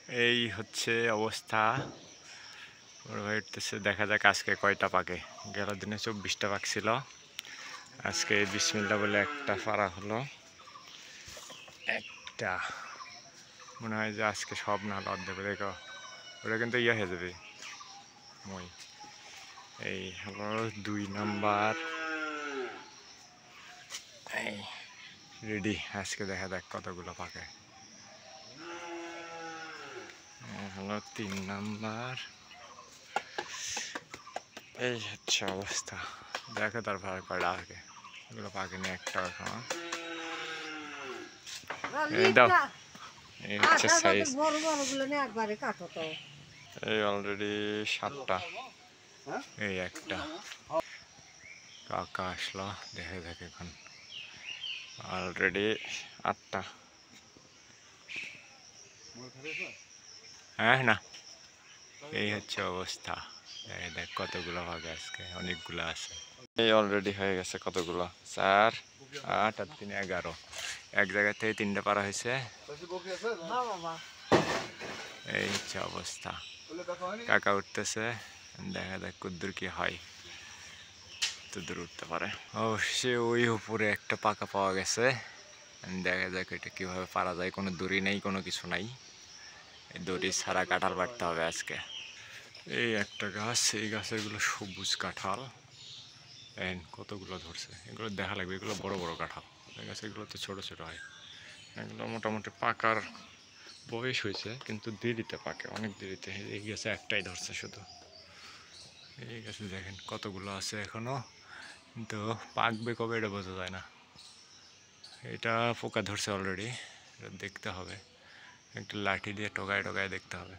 এই হচ্ছে অবস্থা। বড় ভাই উঠতেছে, দেখা যাক আজকে কয়টা পাকে। গেল দিনে 24টা পাকছিল, আজকে বিসমিল্লাহ বলে একটা পারা হলো। একটা মনে হয় যে আজকে সব না লদ দেবে, দেখো ওটা কিন্তু ইয়ে হয়ে যাবে মই। এই হলো 2 নাম্বার, এই রেডি। আজকে দেখা যাক কতগুলো পাকে। হলো 3 নাম্বার, এই হচ্ছে অবস্থা। দেখো তারপর কয়টা আগে, এগুলো পাকেনি একটা এখনো। দাও, এই হচ্ছে সাইজ। এই অলরেডি 7টা, এই একটা কাকা আসলো, দেখে দেখে এখন অলরেডি 8টা। হ্যাঁ না, এই হচ্ছে অবস্থা। দেখ কতগুলো ভাগে, আজকে অনেকগুলো আছে। এই অলরেডি হয়ে গেছে কতগুলো, 4, 8 আর 3, 11। এক জায়গা থেকে 3টা পারা হয়েছে। এই হচ্ছে অবস্থা। কাকা উঠতেছে, দেখা যাক কদ্দূর কি হয়, কতদূর উঠতে পারে। সে ওই উপরে একটা পাকা পাওয়া গেছে, দেখা যাক এটা কিভাবে পারা যায়। কোনো দড়ি নেই, কোনো কিছু নাই, এই দড়ি ছাড়া কাঁঠাল পাড়তে হবে আজকে। এই একটা গাছ, এই গাছের গুলো সবুজ কাঁঠাল, কতগুলো ধরছে। এগুলো দেখা লাগবে, এগুলো বড় বড় কাঁঠাল। এই গাছ এগুলো তো ছোট ছোট হয়। এগুলো মোটামুটি পাকার বয়স হয়েছে, কিন্তু দেরিতে পাকে, অনেক দেরিতে। এই গাছে একটাই ধরছে শুধু। এই গাছে দেখেন কতগুলো আছে এখনো, কিন্তু পাকবে কবে এটা বোঝা যায় না। এটা পোকা ধরছে অলরেডি, এটা দেখতে হবে, একটু লাঠি দিয়ে টোকায় টোকায় দেখতে হবে।